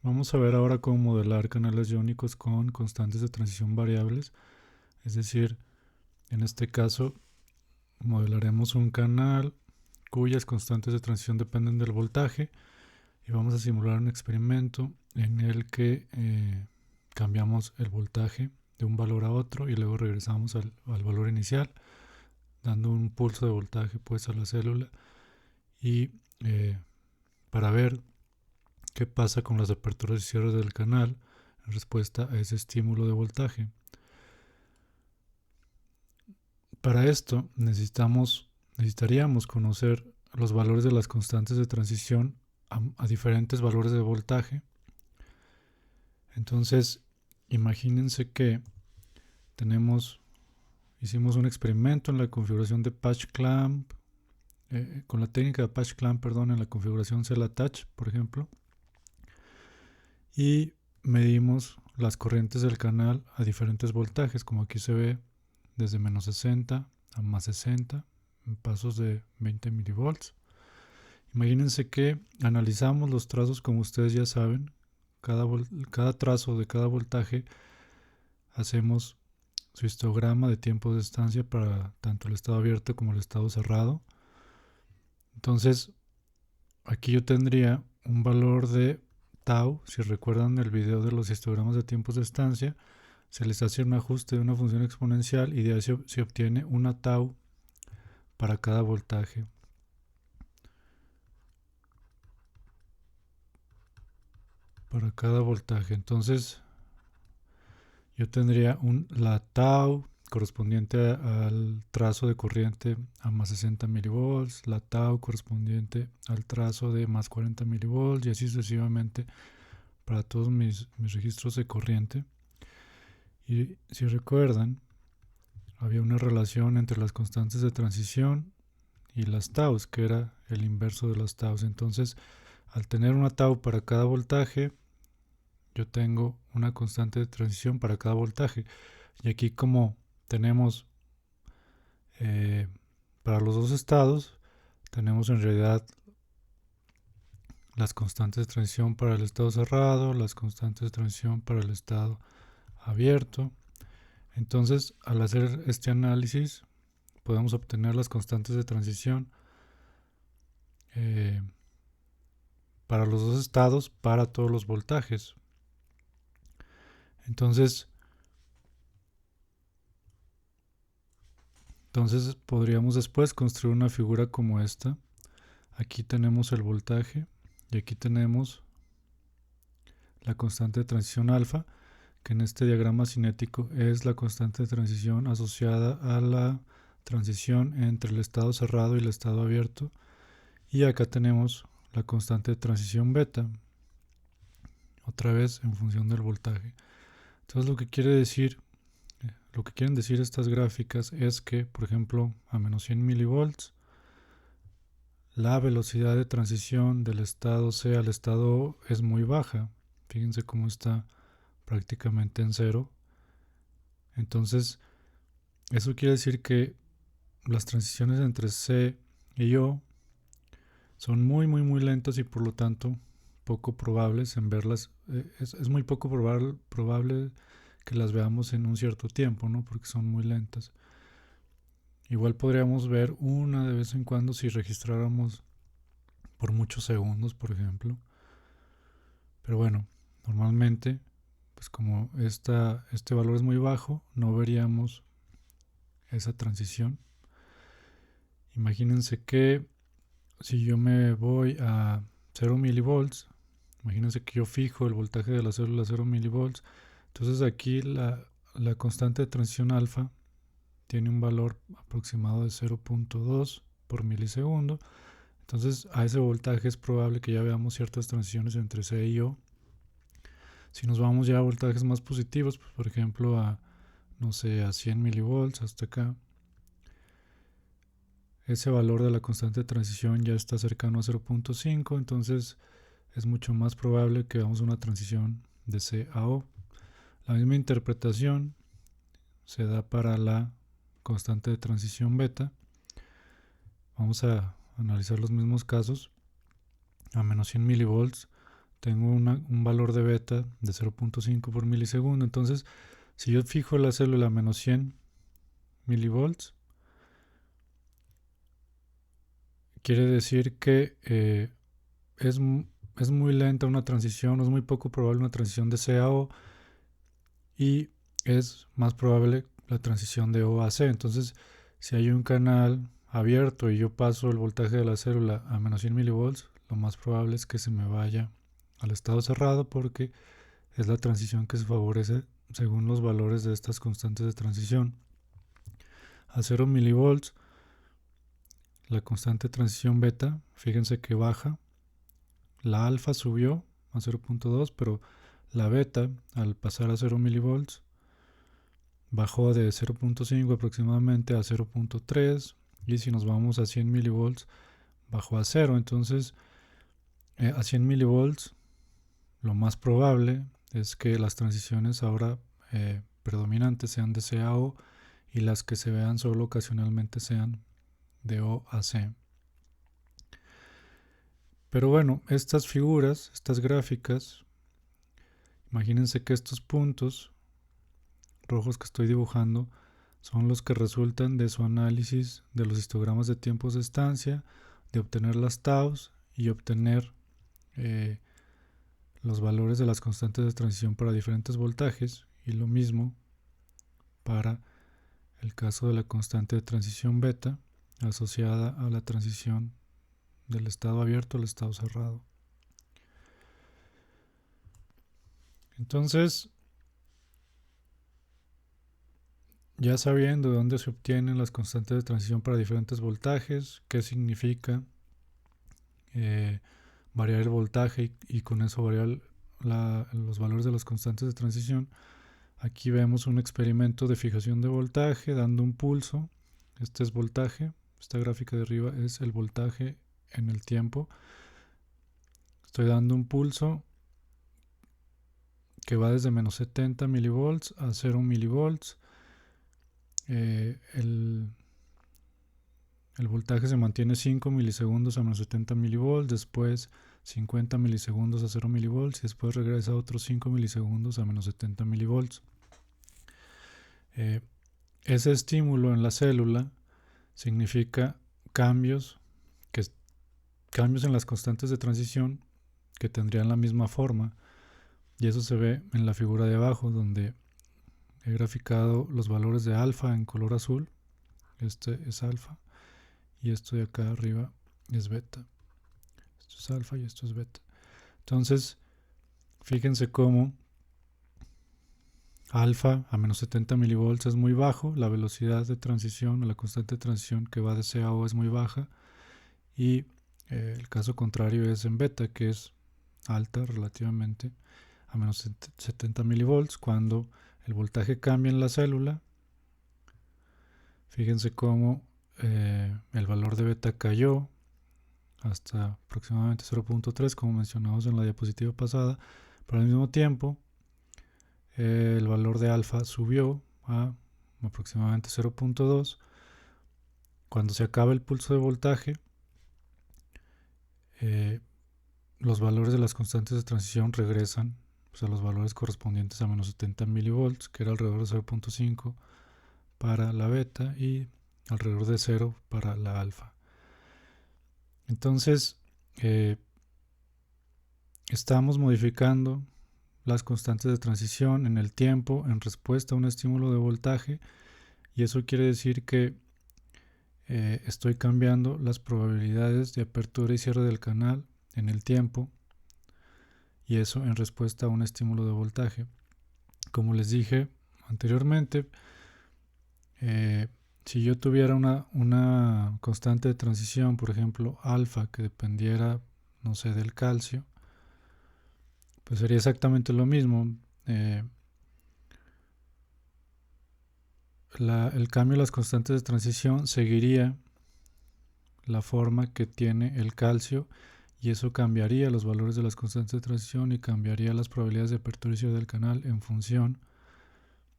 Vamos a ver ahora cómo modelar canales iónicos con constantes de transición variables. Es decir, en este caso modelaremos un canal cuyas constantes de transición dependen del voltaje y vamos a simular un experimento en el que cambiamos el voltaje de un valor a otro y luego regresamos al valor inicial, dando un pulso de voltaje pues a la célula y para ver qué pasa con las aperturas y cierres del canal en respuesta a ese estímulo de voltaje. Para esto necesitaríamos conocer los valores de las constantes de transición a diferentes valores de voltaje. Entonces, imagínense que hicimos un experimento en la configuración de patch clamp, con la técnica de patch clamp, perdón, en la configuración cell attach, por ejemplo, y medimos las corrientes del canal a diferentes voltajes, como aquí se ve, desde menos 60 a más 60 en pasos de 20 milivolts. Imagínense que analizamos los trazos como ustedes ya saben. Cada trazo de cada voltaje hacemos su histograma de tiempo de estancia para tanto el estado abierto como el estado cerrado. Entonces aquí yo tendría un valor de tau. Si recuerdan el video de los histogramas de tiempos de estancia, se les hace un ajuste de una función exponencial y de ahí se obtiene una tau para cada voltaje. Entonces yo tendría la tau correspondiente al trazo de corriente a más 60 milivolts, la tau correspondiente al trazo de más 40 milivolts y así sucesivamente para todos mis registros de corriente. Y si recuerdan, había una relación entre las constantes de transición y las taus, que era el inverso de las taus. Entonces, al tener una tau para cada voltaje, yo tengo una constante de transición para cada voltaje. Y aquí, como tenemos para los dos estados, tenemos en realidad las constantes de transición para el estado cerrado, las constantes de transición para el estado abierto. Entonces, al hacer este análisis, podemos obtener las constantes de transición eh, para los dos estados, para todos los voltajes. Entonces podríamos después construir una figura como esta. Aquí tenemos el voltaje y aquí tenemos la constante de transición alfa, que en este diagrama cinético es la constante de transición asociada a la transición entre el estado cerrado y el estado abierto. Y acá tenemos la constante de transición beta, otra vez en función del voltaje. Entonces lo que quieren decir estas gráficas es que, por ejemplo, a menos 100 milivolts, la velocidad de transición del estado C al estado O es muy baja. Fíjense cómo está prácticamente en cero. Entonces, eso quiere decir que las transiciones entre C y O son muy, muy, muy lentas y por lo tanto poco probables en verlas. Es muy poco probable que las veamos en un cierto tiempo, ¿no? Porque son muy lentas. Igual podríamos ver una de vez en cuando si registráramos por muchos segundos, por ejemplo. Pero bueno, normalmente, pues como este valor es muy bajo, no veríamos esa transición. Imagínense que si yo me voy a 0 milivolts, imagínense que yo fijo el voltaje de la célula a 0 milivolts, entonces aquí la constante de transición alfa tiene un valor aproximado de 0.2 por milisegundo. Entonces a ese voltaje es probable que ya veamos ciertas transiciones entre C y O. Si nos vamos ya a voltajes más positivos, pues por ejemplo no sé, a 100 milivolts hasta acá, ese valor de la constante de transición ya está cercano a 0.5, entonces es mucho más probable que veamos una transición de C a O. La misma interpretación se da para la constante de transición beta. Vamos a analizar los mismos casos. A menos 100 milivolts tengo un valor de beta de 0.5 por milisegundo. Entonces, si yo fijo la célula a menos 100 milivolts, quiere decir que es muy lenta una transición, es muy poco probable una transición de C a O, y es más probable la transición de O a C. Entonces, si hay un canal abierto y yo paso el voltaje de la célula a menos 100 milivolts, lo más probable es que se me vaya al estado cerrado, porque es la transición que se favorece según los valores de estas constantes de transición. A 0 milivolts, la constante de transición beta, fíjense que baja. La alfa subió a 0.2, pero la beta, al pasar a 0 milivolts, bajó de 0.5 aproximadamente a 0.3, y si nos vamos a 100 milivolts, bajó a 0. Entonces, a 100 milivolts, lo más probable es que las transiciones ahora predominantes sean de C a O, y las que se vean solo ocasionalmente sean de O a C. Pero bueno, estas figuras, estas gráficas, imagínense que estos puntos rojos que estoy dibujando son los que resultan de su análisis de los histogramas de tiempos de estancia, de obtener las taus y obtener los valores de las constantes de transición para diferentes voltajes, y lo mismo para el caso de la constante de transición beta asociada a la transición del estado abierto al estado cerrado. Entonces, ya sabiendo de dónde se obtienen las constantes de transición para diferentes voltajes, qué significa variar el voltaje y con eso variar los valores de las constantes de transición, aquí vemos un experimento de fijación de voltaje dando un pulso. Este es voltaje, esta gráfica de arriba es el voltaje en el tiempo. Estoy dando un pulso que va desde menos 70 milivolts a 0 milivolts. El voltaje se mantiene 5 milisegundos a menos 70 milivolts, después 50 milisegundos a 0 milivolts, y después regresa otros 5 milisegundos a menos 70 milivolts. Ese estímulo en la célula significa cambios en las constantes de transición que tendrían la misma forma, y eso se ve en la figura de abajo, donde he graficado los valores de alfa en color azul. Este es alfa y esto de acá arriba es beta. Esto es alfa y esto es beta. Entonces, fíjense cómo alfa a menos 70 milivolts es muy bajo, la velocidad de transición, la constante de transición que va de C a O es muy baja, y el caso contrario es en beta, que es alta relativamente a menos 70 milivolts. Cuando el voltaje cambia en la célula, fíjense cómo el valor de beta cayó hasta aproximadamente 0.3, como mencionamos en la diapositiva pasada, pero al mismo tiempo el valor de alfa subió a aproximadamente 0.2. Cuando se acaba el pulso de voltaje, los valores de las constantes de transición regresan a los valores correspondientes a menos 70 milivolts, que era alrededor de 0.5 para la beta y alrededor de 0 para la alfa. Entonces, estamos modificando las constantes de transición en el tiempo en respuesta a un estímulo de voltaje, y eso quiere decir que estoy cambiando las probabilidades de apertura y cierre del canal en el tiempo, y eso en respuesta a un estímulo de voltaje. Como les dije anteriormente, si yo tuviera una constante de transición, por ejemplo alfa, que dependiera, no sé, del calcio, pues sería exactamente lo mismo. El cambio de las constantes de transición seguiría la forma que tiene el calcio, y eso cambiaría los valores de las constantes de transición y cambiaría las probabilidades de apertura y cierre del canal en función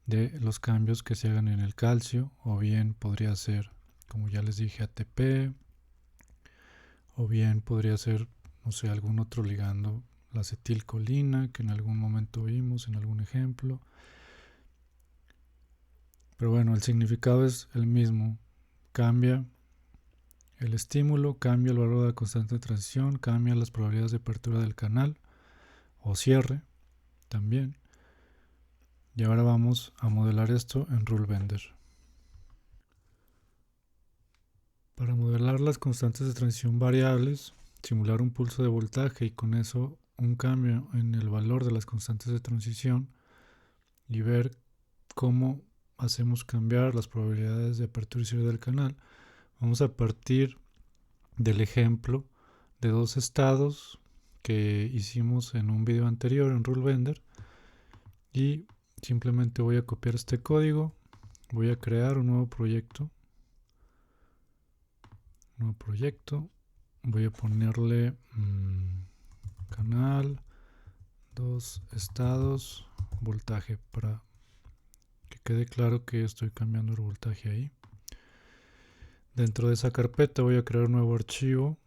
de los cambios que se hagan en el calcio, o bien podría ser, como ya les dije, ATP, o bien podría ser, no sé, algún otro ligando la acetilcolina, que en algún momento vimos en algún ejemplo. Pero bueno, el significado es el mismo. Cambia el estímulo, cambia el valor de la constante de transición, cambia las probabilidades de apertura del canal o cierre también. Y ahora vamos a modelar esto en RuleBender. Para modelar las constantes de transición variables, simular un pulso de voltaje y con eso un cambio en el valor de las constantes de transición y ver cómo hacemos cambiar las probabilidades de apertura y cierre del canal, vamos a partir del ejemplo de dos estados que hicimos en un video anterior en RuleBender y simplemente voy a copiar este código, voy a crear un nuevo proyecto, voy a ponerle canal, dos estados, voltaje, para que quede claro que estoy cambiando el voltaje ahí. Dentro de esa carpeta voy a crear un nuevo archivo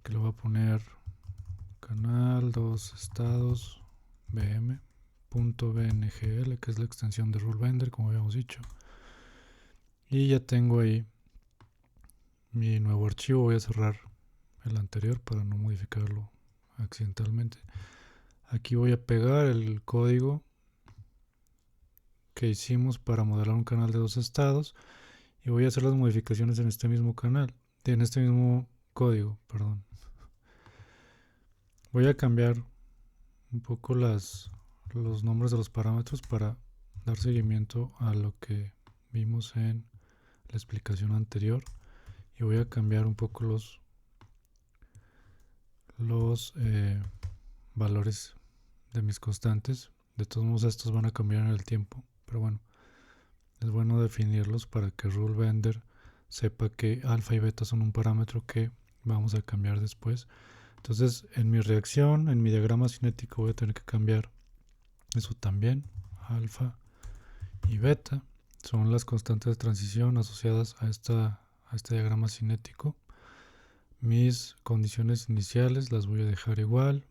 que lo voy a poner canal, dos estados, bm.bngl, que es la extensión de RuleBender, como habíamos dicho. Y ya tengo ahí mi nuevo archivo. Voy a cerrar el anterior para no modificarlo accidentalmente. Aquí voy a pegar el código que hicimos para modelar un canal de dos estados y voy a hacer las modificaciones en este mismo canal, en este mismo código, perdón. Voy a cambiar un poco los nombres de los parámetros para dar seguimiento a lo que vimos en la explicación anterior y voy a cambiar un poco los valores de mis constantes. De todos modos estos van a cambiar en el tiempo, pero bueno, es bueno definirlos para que RuleBender sepa que alfa y beta son un parámetro que vamos a cambiar después. Entonces en mi reacción, en mi diagrama cinético, voy a tener que cambiar eso también. Alfa y beta son las constantes de transición asociadas a este diagrama cinético. Mis condiciones iniciales las voy a dejar igual.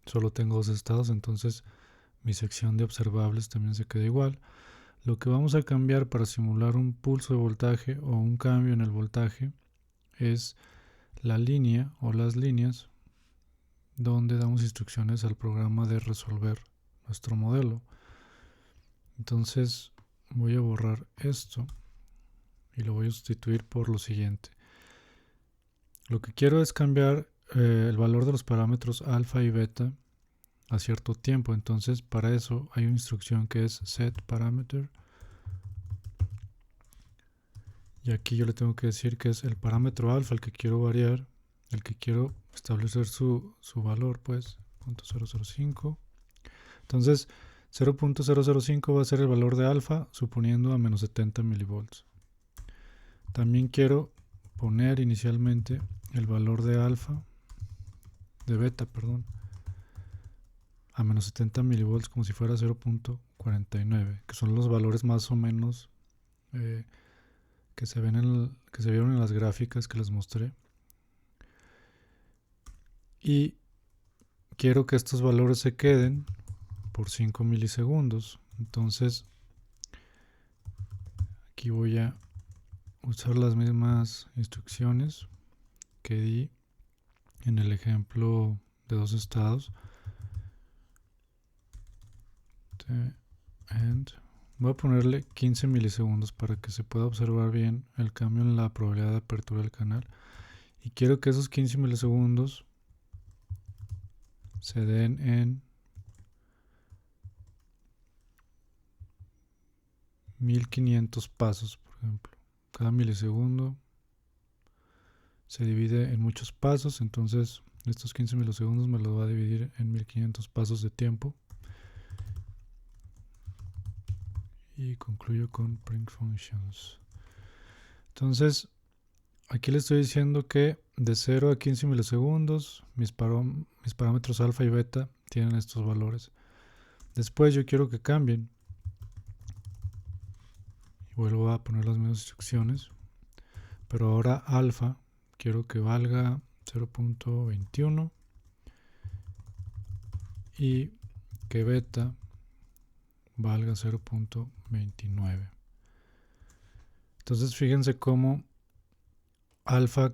Solo tengo dos estados, entonces mi sección de observables también se queda igual. Lo que vamos a cambiar para simular un pulso de voltaje o un cambio en el voltaje es la línea o las líneas donde damos instrucciones al programa de resolver nuestro modelo. Entonces voy a borrar esto y lo voy a sustituir por lo siguiente. Lo que quiero es cambiar el valor de los parámetros alfa y beta a cierto tiempo. Entonces para eso hay una instrucción que es setParameter. Y aquí yo le tengo que decir que es el parámetro alfa el que quiero variar, el que quiero establecer su valor, pues, 0.005. Entonces 0.005 va a ser el valor de alfa, suponiendo a menos 70 milivolts. También quiero poner inicialmente el valor de beta, perdón, a menos 70 milivolts como si fuera 0.49, que son los valores más o menos que se vieron en las gráficas que les mostré. Y quiero que estos valores se queden por 5 milisegundos. Entonces aquí voy a usar las mismas instrucciones que di en el ejemplo de dos estados. Voy a ponerle 15 milisegundos para que se pueda observar bien el cambio en la probabilidad de apertura del canal. Y quiero que esos 15 milisegundos se den en 1500 pasos, por ejemplo. Cada milisegundo se divide en muchos pasos, entonces estos 15 milisegundos me los va a dividir en 1500 pasos de tiempo. Y concluyo con print functions. Entonces aquí le estoy diciendo que de 0 a 15 milisegundos mis parámetros alfa y beta tienen estos valores. Después yo quiero que cambien. Y vuelvo a poner las mismas instrucciones. Pero ahora alfa quiero que valga 0.21 y que beta valga 0.29. Entonces fíjense cómo alfa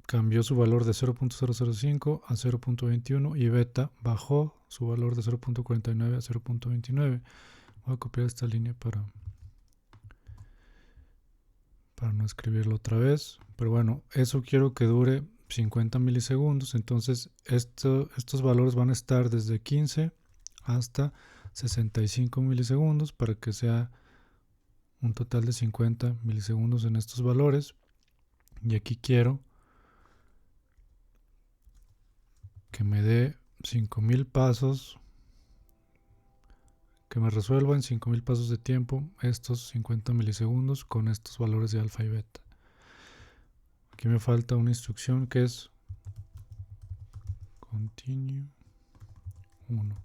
cambió su valor de 0.005 a 0.21 y beta bajó su valor de 0.49 a 0.29. Voy a copiar esta línea para no escribirlo otra vez. Pero bueno, eso quiero que dure 50 milisegundos. Entonces estos valores van a estar desde 15 hasta 65 milisegundos para que sea un total de 50 milisegundos en estos valores. Y aquí quiero que me dé 5000 pasos, que me resuelva en 5000 pasos de tiempo estos 50 milisegundos con estos valores de alfa y beta. Aquí me falta una instrucción que es continue 1.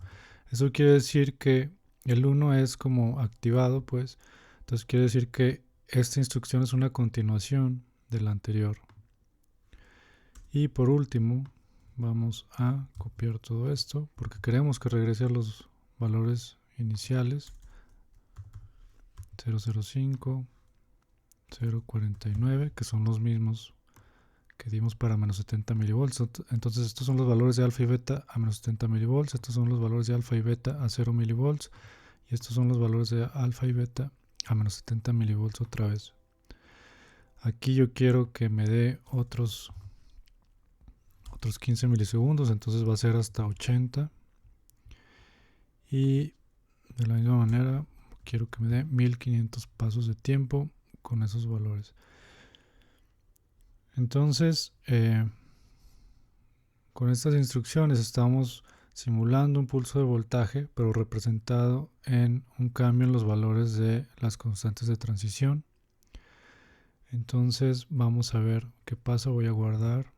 Eso quiere decir que el 1 es como activado, pues. Entonces quiere decir que esta instrucción es una continuación de la anterior. Y por último, vamos a copiar todo esto porque queremos que regrese a los valores iniciales 0.05, 0.49, que son los mismos que dimos para menos 70 milivolts. Entonces estos son los valores de alfa y beta a menos 70 milivolts, estos son los valores de alfa y beta a 0 milivolts y estos son los valores de alfa y beta a menos 70 milivolts otra vez. Aquí yo quiero que me dé otros 15 milisegundos, entonces va a ser hasta 80. Y de la misma manera quiero que me dé 1500 pasos de tiempo con esos valores. Entonces, con estas instrucciones estamos simulando un pulso de voltaje, pero representado en un cambio en los valores de las constantes de transición. Entonces vamos a ver qué pasa. Voy a guardar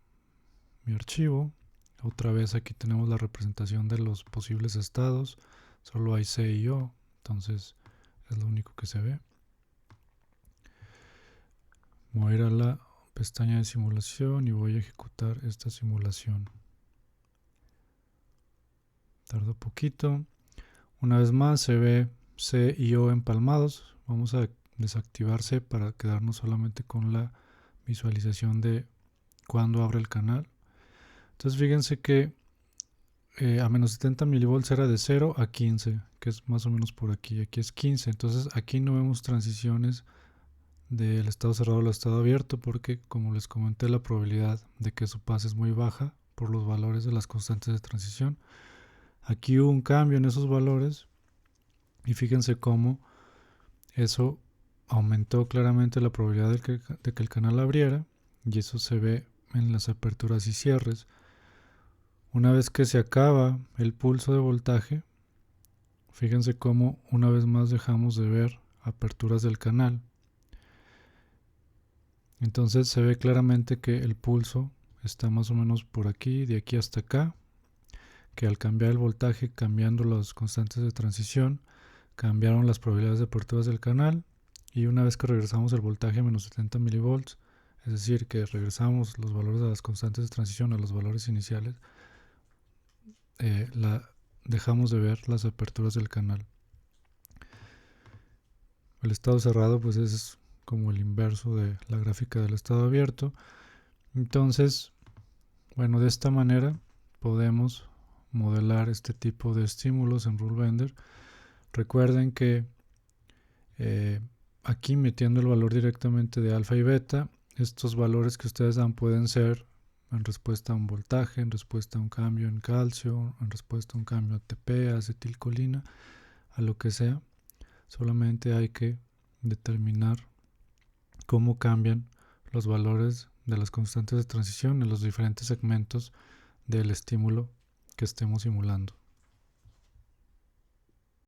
mi archivo. Otra vez aquí tenemos la representación de los posibles estados. Solo hay C y O, entonces es lo único que se ve. Voy a ir a la pestaña de simulación y voy a ejecutar esta simulación. Tarda poquito. Una vez más se ve C y O empalmados. Vamos a desactivar C para quedarnos solamente con la visualización de cuando abre el canal. Entonces fíjense que a menos 70 milivolts era de 0 a 15, que es más o menos por aquí. Aquí es 15. Entonces aquí no vemos transiciones del estado cerrado al estado abierto porque, como les comenté, la probabilidad de que eso pase es muy baja por los valores de las constantes de transición. Aquí hubo un cambio en esos valores y fíjense cómo eso aumentó claramente la probabilidad de que el canal abriera, y eso se ve en las aperturas y cierres. Una vez que se acaba el pulso de voltaje, fíjense cómo una vez más dejamos de ver aperturas del canal. Entonces se ve claramente que el pulso está más o menos por aquí, de aquí hasta acá, que al cambiar el voltaje, cambiando las constantes de transición, cambiaron las probabilidades de aperturas del canal, y una vez que regresamos el voltaje a menos 70 milivolts, es decir, que regresamos los valores de las constantes de transición a los valores iniciales, dejamos de ver las aperturas del canal. El estado cerrado pues es como el inverso de la gráfica del estado abierto. Entonces, bueno, de esta manera podemos modelar este tipo de estímulos en RuleBender. Recuerden que aquí, metiendo el valor directamente de alfa y beta, estos valores que ustedes dan pueden ser en respuesta a un voltaje, en respuesta a un cambio en calcio, en respuesta a un cambio a ATP, a acetilcolina, a lo que sea. Solamente hay que determinar cómo cambian los valores de las constantes de transición en los diferentes segmentos del estímulo que estemos simulando.